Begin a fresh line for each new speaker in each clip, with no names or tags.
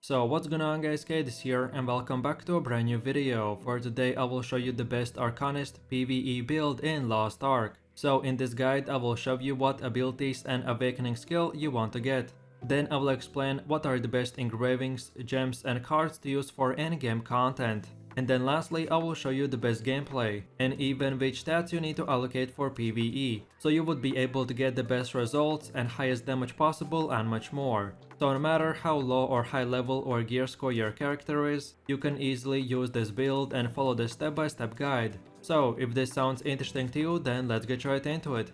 So what's going on guys, Kate is here and welcome back to a brand new video. For today I will show you the best Arcanist PVE build in Lost Ark. So in this guide I will show you what abilities and awakening skill you want to get. Then I will explain what are the best engravings, gems and cards to use for endgame content. And then lastly I will show you the best gameplay and even which stats you need to allocate for PvE, so you would be able to get the best results and highest damage possible and much more. So no matter how low or high level or gear score your character is, you can easily use this build and follow the step-by-step guide. So if this sounds interesting to you, then let's get right into it.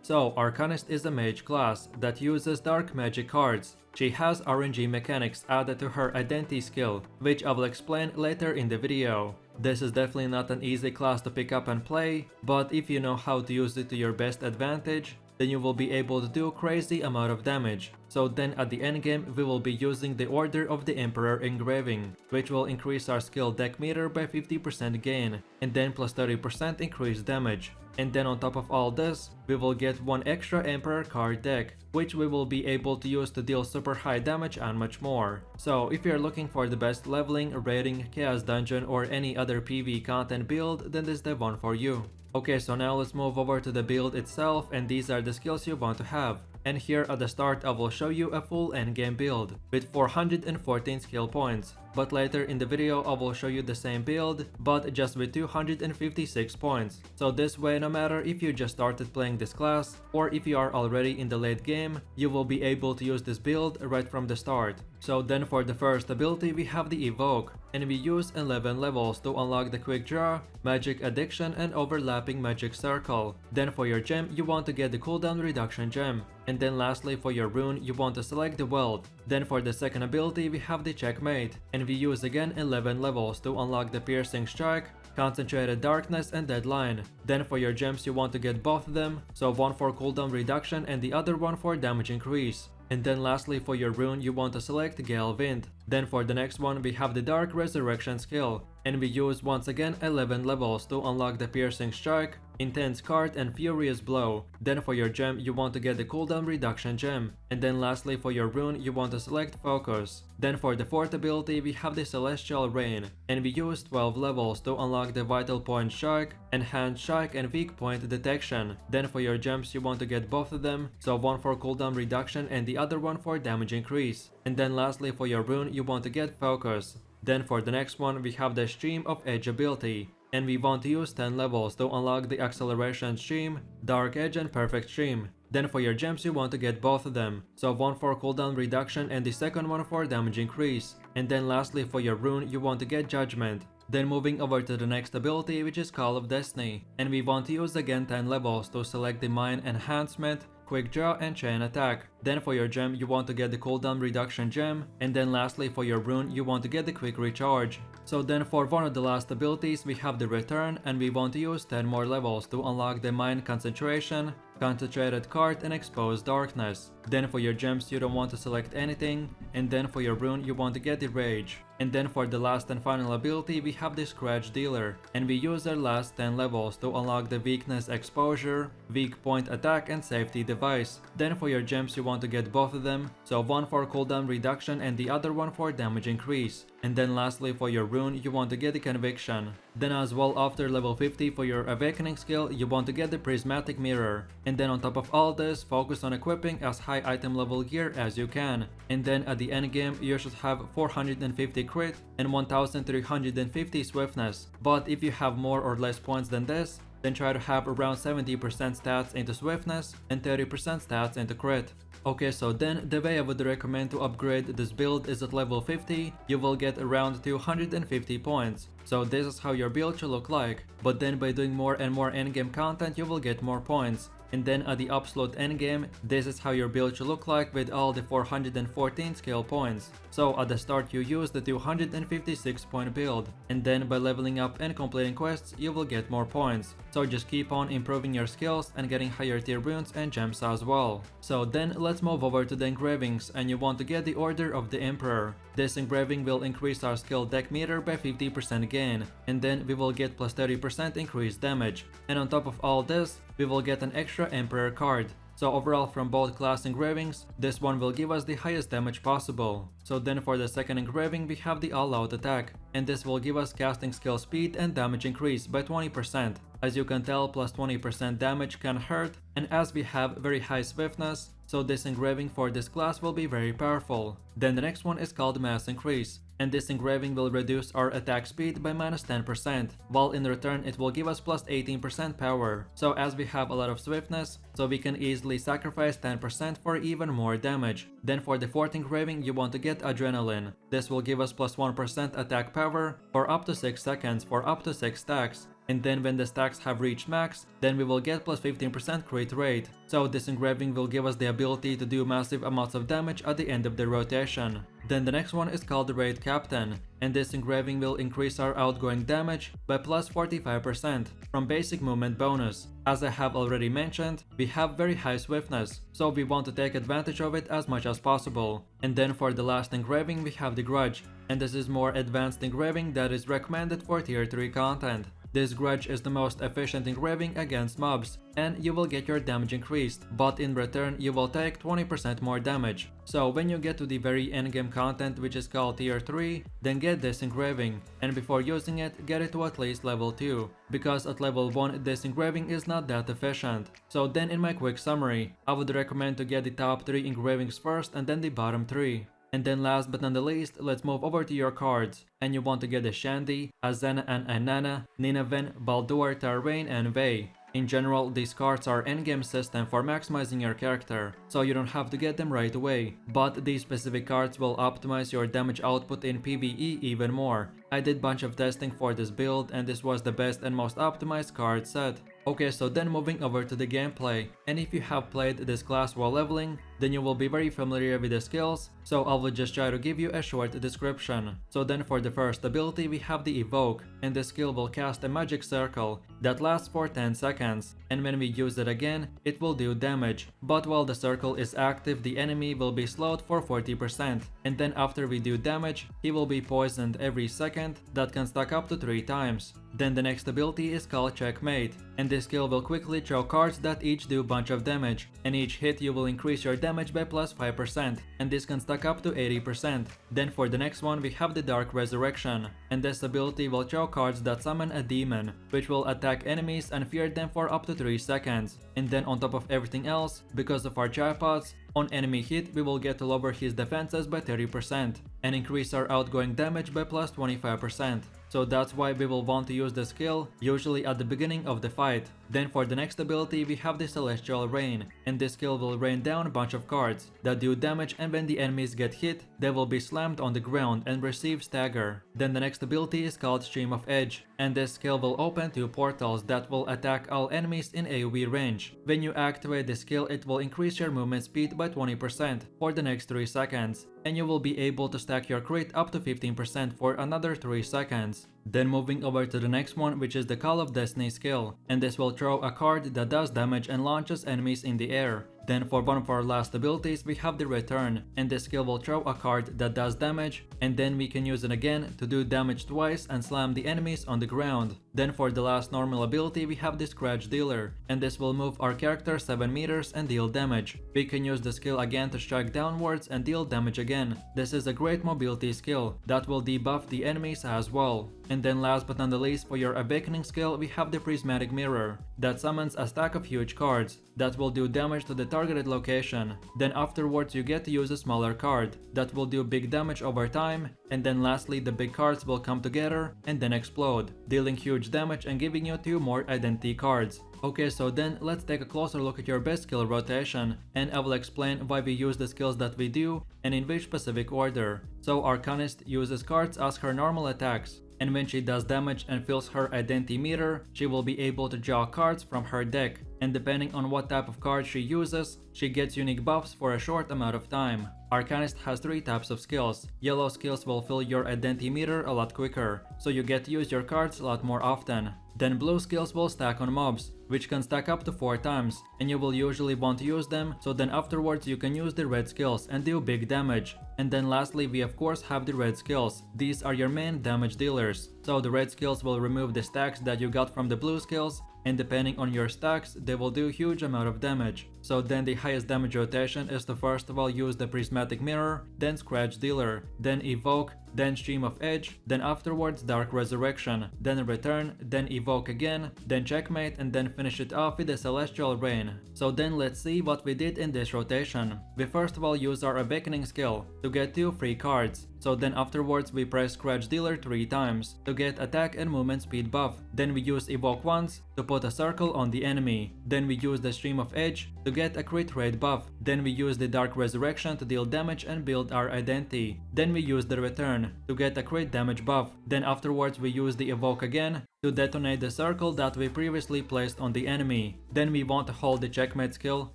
So Arcanist is a mage class that uses dark magic cards. She has RNG mechanics added to her identity skill, which I will explain later in the video. This is definitely not an easy class to pick up and play, but if you know how to use it to your best advantage, then you will be able to do crazy amount of damage. So then at the endgame we will be using the Order of the Emperor engraving, which will increase our skill deck meter by 50% gain, and then plus 30% increased damage. And then on top of all this, we will get one extra Emperor card deck, which we will be able to use to deal super high damage and much more. So if you're looking for the best leveling, raiding, chaos dungeon or any other PvE content build, then this is the one for you. Okay, so now let's move over to the build itself, and these are the skills you want to have. And here at the start I will show you a full endgame build with 414 skill points, but later in the video I will show you the same build but just with 256 points. So this way, no matter if you just started playing this class or if you are already in the late game, you will be able to use this build right from the start. So then for the first ability we have the Evoke, and we use 11 levels to unlock the Quick Draw, Magic Addiction and Overlapping Magic Circle. Then for your gem you want to get the cooldown reduction gem. And then lastly for your rune you want to select the Wealth. Then for the second ability we have the Checkmate, and we use again 11 levels to unlock the Piercing Strike, Concentrated Darkness and Deadline. Then for your gems you want to get both of them, so one for cooldown reduction and the other one for damage increase. And then lastly for your rune you want to select Gale Wind. Then for the next one we have the Dark Resurrection skill, and we use once again 11 levels to unlock the Piercing Strike, Intense Card and Furious Blow. Then for your gem you want to get the cooldown reduction gem. And then lastly for your rune you want to select Focus. Then for the fourth ability we have the Celestial Rain, and we use 12 levels to unlock the Vital Point Strike, Enhanced Strike and Weak Point Detection. Then for your gems you want to get both of them, so one for cooldown reduction and the other one for damage increase. And then lastly for your rune you want to get Focus. Then for the next one we have the Stream of Edge ability, and we want to use 10 levels to unlock the Acceleration Stream, Dark Edge and Perfect Stream. Then for your gems you want to get both of them, so one for cooldown reduction and the second one for damage increase. And then lastly for your rune you want to get Judgment. Then moving over to the next ability, which is Call of Destiny, and we want to use again 10 levels to select the Mind Enhancement, Quick Draw and Chain Attack. Then for your gem you want to get the cooldown reduction gem, and then lastly for your rune you want to get the Quick Recharge. So then for one of the last abilities we have the Return, and we want to use 10 more levels to unlock the Mind Concentration, Concentrated Card and Exposed Darkness. Then for your gems you don't want to select anything, and then for your rune you want to get the Rage. And then for the last and final ability we have the Scratch Dealer, and we use our last 10 levels to unlock the Weakness Exposure, Weak Point Attack and Safety Device. Then for your gems you want to get both of them, so one for cooldown reduction and the other one for damage increase. And then lastly for your rune you want to get the Conviction. Then as well after level 50 for your awakening skill you want to get the Prismatic Mirror. And then on top of all this, focus on equipping as high item level gear as you can. And then at the end game you should have 450 crit and 1350 swiftness. But if you have more or less points than this, then try to have around 70% stats into swiftness and 30% stats into crit. Okay, so then the way I would recommend to upgrade this build is at level 50, you will get around 250 points. So this is how your build should look like, but then by doing more and more endgame content you will get more points. And then at the absolute endgame, this is how your build should look like with all the 414 skill points. So at the start you use the 256 point build, and then by leveling up and completing quests you will get more points. So just keep on improving your skills and getting higher tier runes and gems as well. So then let's move over to the engravings, and you want to get the Order of the Emperor. This engraving will increase our skill deck meter by 50% gain, and then we will get plus 30% increased damage. And on top of all this, we will get an extra Emperor card. So overall from both class engravings, this one will give us the highest damage possible. So then for the second engraving we have the all-out attack, and this will give us casting skill speed and damage increase by 20%. As you can tell, plus 20% damage can hurt, and as we have very high swiftness, so this engraving for this class will be very powerful. Then the next one is called Mass Increase, and this engraving will reduce our attack speed by minus 10%, while in return it will give us plus 18% power. So as we have a lot of swiftness, so we can easily sacrifice 10% for even more damage. Then for the fourth engraving you want to get Adrenaline. This will give us plus 1% attack power for up to 6 seconds for up to 6 stacks. And then when the stacks have reached max, then we will get plus 15% crit rate. So this engraving will give us the ability to do massive amounts of damage at the end of the rotation. Then the next one is called the Raid Captain, and this engraving will increase our outgoing damage by plus 45% from basic movement bonus. As I have already mentioned, we have very high swiftness, so we want to take advantage of it as much as possible. And then for the last engraving we have the Grudge, and this is more advanced engraving that is recommended for tier 3 content. This Grudge is the most efficient engraving against mobs, and you will get your damage increased, but in return you will take 20% more damage. So when you get to the very endgame content, which is called tier 3, then get this engraving, and before using it, get it to at least level 2, because at level 1 this engraving is not that efficient. So then in my quick summary, I would recommend to get the top 3 engravings first and then the bottom 3. And then last but not the least, let's move over to your cards. And you want to get a Shandy, Azena and Anana, Nineveh, Baldur, Tarvain and Vey. In general, these cards are endgame system for maximizing your character, so you don't have to get them right away. But these specific cards will optimize your damage output in PVE even more. I did bunch of testing for this build and this was the best and most optimized card set. Okay, so then moving over to the gameplay, and if you have played this class while leveling, then you will be very familiar with the skills, so I will just try to give you a short description. So then for the first ability we have the Evoke, and the skill will cast a magic circle that lasts for 10 seconds, and when we use it again, it will do damage, but while the circle is active the enemy will be slowed for 40%, and then after we do damage, he will be poisoned every second, that can stack up to 3 times. Then the next ability is called Checkmate, and this skill will quickly throw cards that each do bunch of damage, and each hit you will increase your damage by plus 5%, and this can stack up to 80%. Then for the next one we have the Dark Resurrection, and this ability will throw cards that summon a demon, which will attack enemies and fear them for up to 3 seconds. And then on top of everything else, because of our tripods, on enemy hit we will get to lower his defenses by 30% and increase our outgoing damage by plus 25%. So that's why we will want to use the skill usually at the beginning of the fight. Then for the next ability we have the Celestial Rain, and this skill will rain down a bunch of cards that do damage, and when the enemies get hit, they will be slammed on the ground and receive stagger. Then the next ability is called Stream of Edge, and this skill will open 2 portals that will attack all enemies in AoE range. When you activate the skill, it will increase your movement speed by 20% for the next 3 seconds, and you will be able to stack your crit up to 15% for another 3 seconds. Then moving over to the next one, which is the Call of Destiny skill, and this will throw a card that does damage and launches enemies in the air. Then for one of our last abilities we have the Return, and this skill will throw a card that does damage, and then we can use it again to do damage twice and slam the enemies on the ground. Then for the last normal ability we have the Scratch Dealer, and this will move our character 7 meters and deal damage. We can use the skill again to strike downwards and deal damage again. This is a great mobility skill that will debuff the enemies as well. And then last but not the least, for your Awakening skill we have the Prismatic Mirror that summons a stack of huge cards that will do damage to the targeted location. Then afterwards you get to use a smaller card that will do big damage over time, and then lastly the big cards will come together and then explode, dealing huge damage and giving you 2 more identity cards. Okay, so then let's take a closer look at your best skill rotation, and I will explain why we use the skills that we do and in which specific order. So Arcanist uses cards as her normal attacks, and when she does damage and fills her identity meter, she will be able to draw cards from her deck, and depending on what type of card she uses, she gets unique buffs for a short amount of time. Arcanist has 3 types of skills. Yellow skills will fill your identity meter a lot quicker, so you get to use your cards a lot more often. Then blue skills will stack on mobs, which can stack up to 4 times, and you will usually want to use them, so then afterwards you can use the red skills and do big damage. And then lastly we of course have the red skills. These are your main damage dealers. So the red skills will remove the stacks that you got from the blue skills, and depending on your stacks they will do huge amount of damage. So then the highest damage rotation is to first of all use the Prismatic Mirror, then Scratch Dealer, then Evoke, then Stream of Edge, then afterwards Dark Resurrection, then Return, then Evoke again, then Checkmate, and then finish it off with the Celestial Rain. So then let's see what we did in this rotation. We first of all use our Awakening skill to get 2 free cards. So then afterwards we press Scratch Dealer 3 times to get attack and movement speed buff. Then we use Evoke once to put a circle on the enemy. Then we use the Stream of Edge to get a crit rate buff. Then we use the Dark Resurrection to deal damage and build our identity. Then we use the Return to get a crit damage buff. Then afterwards we use the Evoke again to detonate the circle that we previously placed on the enemy. Then we want to hold the Checkmate skill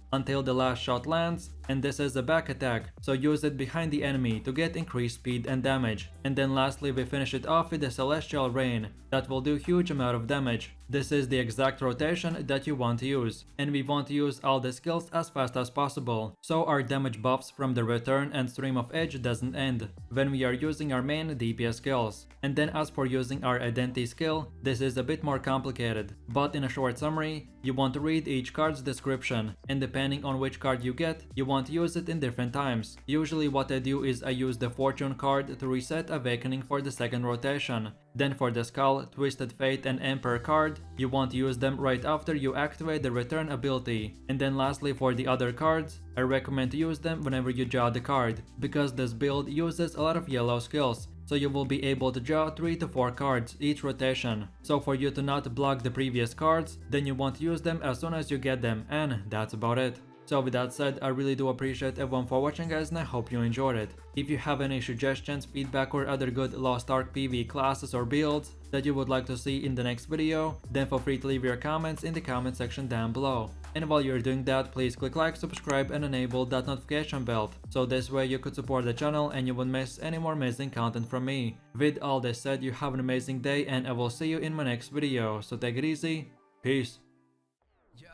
until the last shot lands, and this is a back attack, so use it behind the enemy to get increased speed and damage. And then lastly we finish it off with the Celestial Rain that will do huge amount of damage. This is the exact rotation that you want to use, and we want to use all the skills as fast as possible, so our damage buffs from the Return and Stream of Edge doesn't end when we are using our main DPS skills. And then as for using our identity skill, this is a bit more complicated, but in a short summary, you want to read each card's description, and depending on which card you get, you want to use it in different times. Usually what I do is I use the Fortune card to reset Awakening for the second rotation. Then for the Skull, Twisted Fate and Emperor card, you want to use them right after you activate the Return ability. And then lastly for the other cards, I recommend to use them whenever you draw the card, because this build uses a lot of yellow skills. So you will be able to draw 3 to 4 cards each rotation. So for you to not block the previous cards, then you want to use them as soon as you get them, and that's about it. So with that said, I really do appreciate everyone for watching guys, and I hope you enjoyed it. If you have any suggestions, feedback or other good Lost Ark PVE classes or builds that you would like to see in the next video, then feel free to leave your comments in the comment section down below. And while you're doing that, please click like, subscribe and enable that notification bell, so this way you could support the channel and you won't miss any more amazing content from me. With all this said, you have an amazing day and I will see you in my next video, so take it easy, peace. Yo,